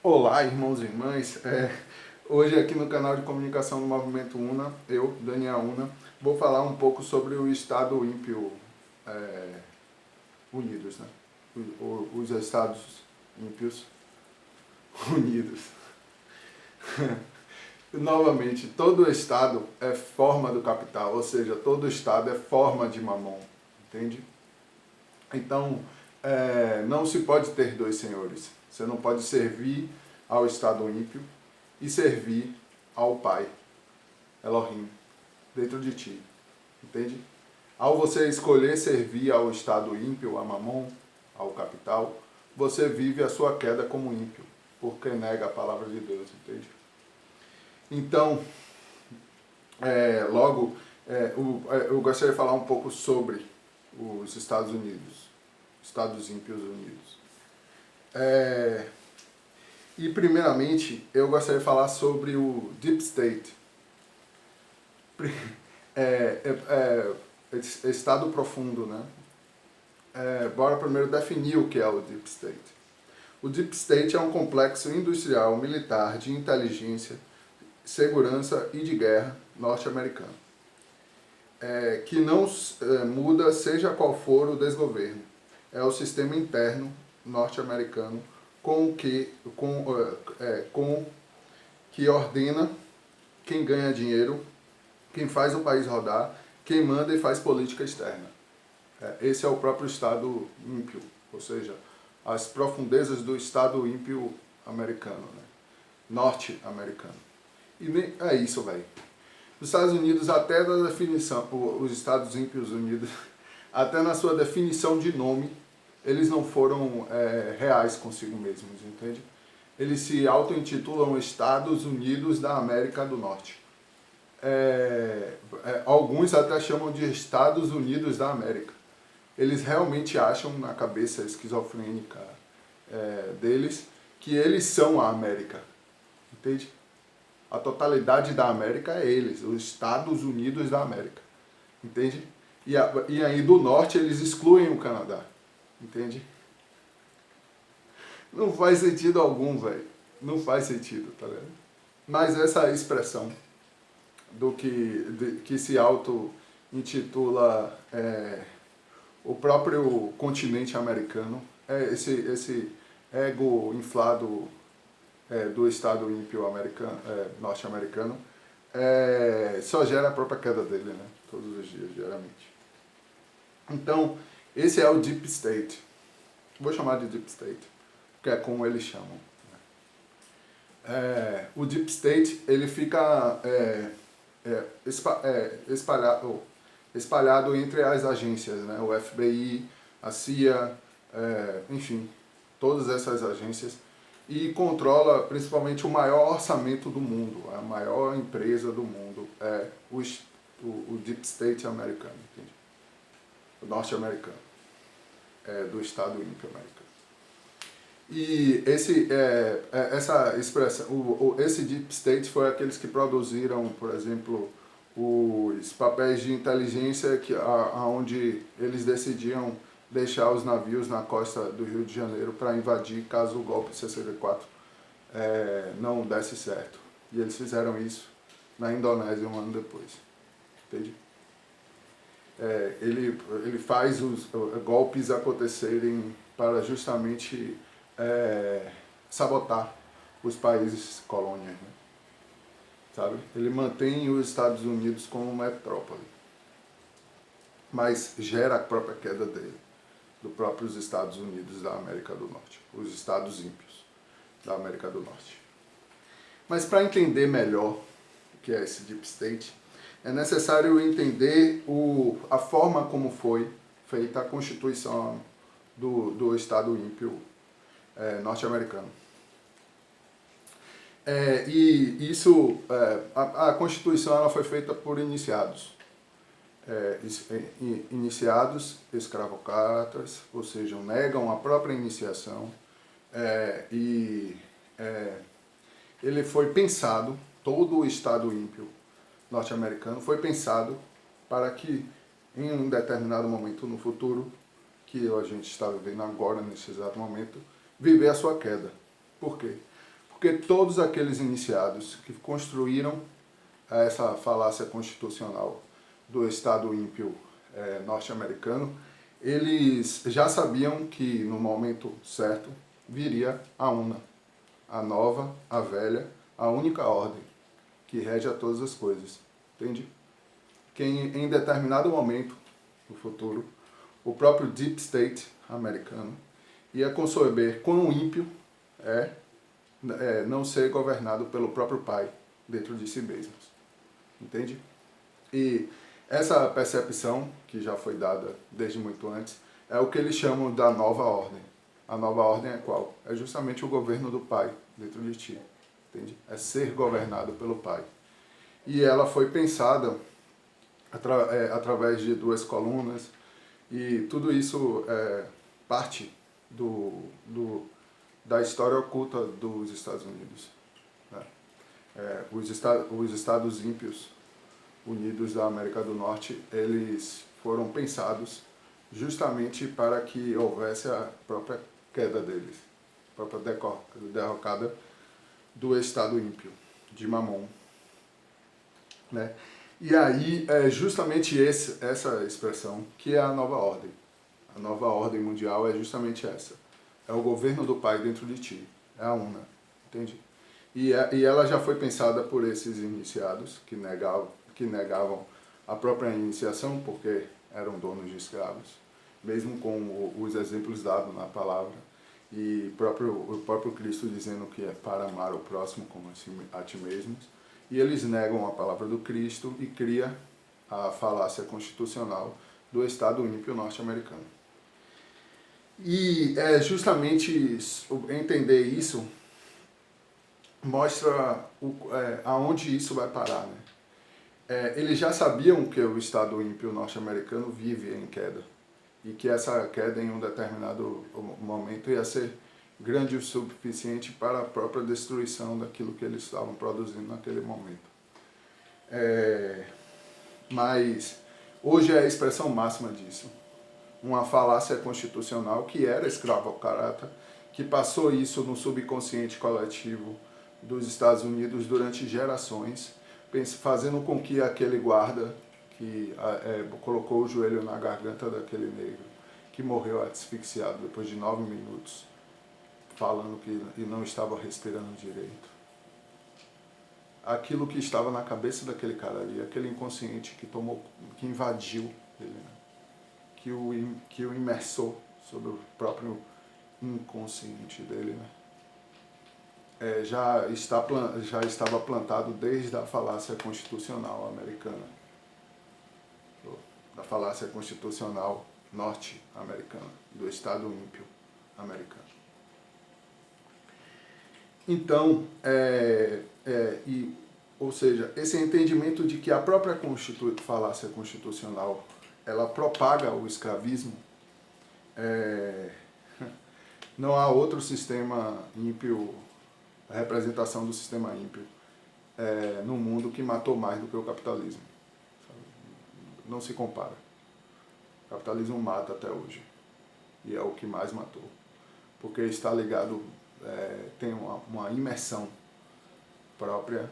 Olá, irmãos e irmãs. Hoje aqui no canal de comunicação do Movimento UNA, eu, Daniel Una, vou falar um pouco sobre o Estado ímpio unidos, né? Os Estados ímpios unidos. Novamente, todo Estado é forma do capital, ou seja, todo Estado é forma de mamon, entende? Então, não se pode ter dois senhores. Você não pode servir ao Estado ímpio e servir ao Pai, Elohim, dentro de ti. Entende? Ao você escolher servir ao Estado ímpio, a Mamon, ao capital, você vive a sua queda como ímpio, porque nega a palavra de Deus, entende? Então, eu gostaria de falar um pouco sobre os Estados Unidos, Estados ímpios unidos. E primeiramente, eu gostaria de falar sobre o Deep State. Estado profundo, né? Bora primeiro definir o que é o Deep State. O Deep State é um complexo industrial militar de inteligência, segurança e de guerra norte-americano, que não muda seja qual for o desgoverno. É o sistema interno norte-americano com que ordena quem ganha dinheiro, quem faz o país rodar, quem manda e faz política externa. Esse é o próprio Estado ímpio, ou seja, as profundezas do Estado ímpio americano, né? Norte-americano. E é isso, velho. Os Estados Unidos, até da definição, os Estados ímpios unidos, até na sua definição de nome, eles não foram reais consigo mesmos, entende? Eles se auto-intitulam Estados Unidos da América do Norte. Alguns até chamam de Estados Unidos da América. Eles realmente acham na cabeça esquizofrênica deles que eles são a América, entende? A totalidade da América é eles, os Estados Unidos da América, entende? E aí do Norte eles excluem o Canadá, entende? Não faz sentido algum, velho. Não faz sentido, tá vendo? Mas essa expressão do que se auto-intitula o próprio continente americano, esse ego inflado do Estado ímpio americano, norte-americano, só gera a própria queda dele, né? Todos os dias, diariamente. Então, esse é o Deep State. Vou chamar de Deep State, que é como eles chamam. O Deep State, ele fica espalhado entre as agências, né? O FBI, a CIA, enfim, todas essas agências, e controla principalmente o maior orçamento do mundo, a maior empresa do mundo, o Deep State americano, entende? O norte-americano, do Estado ímpio americano. E essa expressão, esse Deep State foi aqueles que produziram, por exemplo, os papéis de inteligência onde eles decidiam deixar os navios na costa do Rio de Janeiro para invadir caso o golpe de 64 não desse certo. E eles fizeram isso na Indonésia um ano depois. Entende? Ele faz os golpes acontecerem para justamente sabotar os países colônias, né? Sabe? Ele mantém os Estados Unidos como metrópole, mas gera a própria queda dele, dos próprios Estados Unidos da América do Norte, os Estados ímpios da América do Norte. Mas para entender melhor o que é esse Deep State, é necessário entender a forma como foi feita a Constituição do Estado ímpio norte-americano. E isso, a Constituição ela foi feita por iniciados. Iniciados escravocratas, ou seja, negam a própria iniciação. Ele foi pensado, todo o Estado ímpio norte-americano foi pensado para que, em um determinado momento no futuro, que a gente está vivendo agora, nesse exato momento, viver a sua queda. Por quê? Porque todos aqueles iniciados que construíram essa falácia constitucional do Estado ímpio norte-americano, eles já sabiam que no momento certo viria a una, a nova, a velha, a única ordem que rege a todas as coisas, entende? Que em determinado momento no futuro, o próprio Deep State americano ia conceber quão ímpio não ser governado pelo próprio pai dentro de si mesmos, entende? E essa percepção, que já foi dada desde muito antes, é o que eles chamam da nova ordem. A nova ordem é qual? É justamente o governo do pai dentro de ti, entende? É ser governado pelo pai. E ela foi pensada através de duas colunas, e tudo isso é parte da história oculta dos Estados Unidos. Né? Os Estados ímpios Unidos da América do Norte, eles foram pensados justamente para que houvesse a própria queda deles, a própria derrocada do Estado ímpio, de Mamon. Né? E aí é justamente essa expressão que é a nova ordem. A nova ordem mundial é justamente essa. É o governo do Pai dentro de ti. É a una. Entende? E ela já foi pensada por esses iniciados que negavam a própria iniciação porque eram donos de escravos, mesmo com os exemplos dados na palavra. E o próprio Cristo dizendo que é para amar o próximo como a ti mesmos. E eles negam a palavra do Cristo e cria a falácia constitucional do Estado ímpio norte-americano. E justamente entender isso mostra aonde isso vai parar. Né? Eles já sabiam que o Estado ímpio norte-americano vive em queda e que essa queda em um determinado momento ia ser grande o suficiente para a própria destruição daquilo que eles estavam produzindo naquele momento. Mas hoje é a expressão máxima disso. Uma falácia constitucional que era escravocrata, que passou isso no subconsciente coletivo dos Estados Unidos durante gerações, fazendo com que aquele guarda que colocou o joelho na garganta daquele negro, que morreu asfixiado depois de 9 minutos, falando que não estava respirando direito. Aquilo que estava na cabeça daquele cara ali, aquele inconsciente que invadiu ele, né? que o imersou sobre o próprio inconsciente dele, né? Já estava plantado desde a falácia constitucional americana, da falácia constitucional norte-americana, do Estado ímpio americano. Então, ou seja, esse entendimento de que a própria falácia constitucional ela propaga o escravismo, não há outro sistema ímpio, a representação do sistema ímpio no mundo que matou mais do que o capitalismo. Não se compara. O capitalismo mata até hoje, e é o que mais matou, porque está ligado, tem uma imersão própria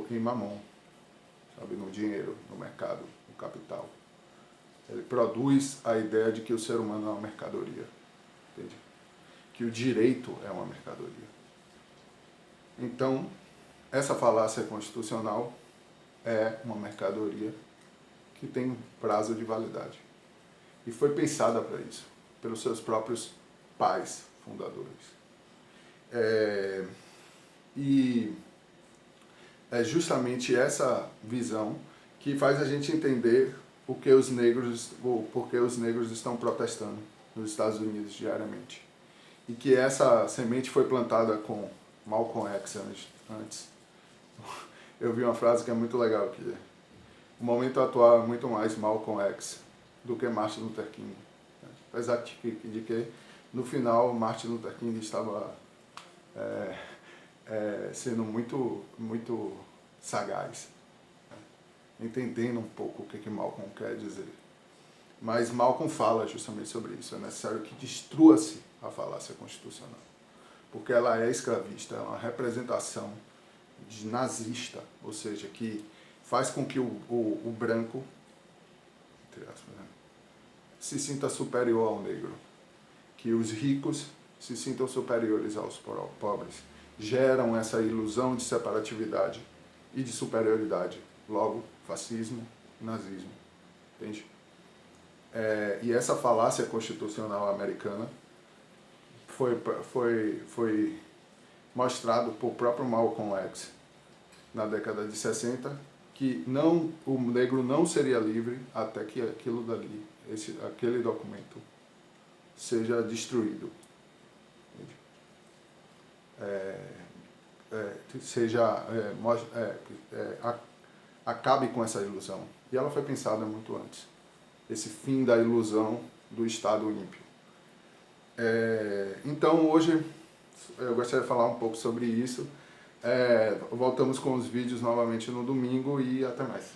em mamon, sabe, no dinheiro, no mercado, no capital. Ele produz a ideia de que o ser humano é uma mercadoria, entende? Que o direito é uma mercadoria. Então, essa falácia constitucional é uma mercadoria que tem prazo de validade. E foi pensada para isso, pelos seus próprios pais fundadores. E é justamente essa visão que faz a gente entender porque os negros estão protestando nos Estados Unidos diariamente. E que essa semente foi plantada com Malcolm X antes. Eu vi uma frase que é muito legal, que o momento atual é muito mais Malcolm X do que Martin Luther King. Apesar de que no final Martin Luther King estava sendo muito sagaz, entendendo um pouco o que Malcolm quer dizer. Mas Malcolm fala justamente sobre isso. É necessário que destrua-se a falácia constitucional. porque ela é escravista, é uma representação de nazista, ou seja, que faz com que o branco, entre aspas, né, se sinta superior ao negro, que os ricos se sintam superiores aos pobres, geram essa ilusão de separatividade e de superioridade, logo fascismo, nazismo, entende? E essa falácia constitucional americana foi mostrado por próprio Malcolm X na década de 60, que o negro não seria livre até que aquilo dali, aquele documento, seja destruído. Acabe com essa ilusão. E ela foi pensada muito antes. Esse fim da ilusão do Estado ímpio. Então hoje eu gostaria de falar um pouco sobre isso. Voltamos com os vídeos novamente no domingo e até mais.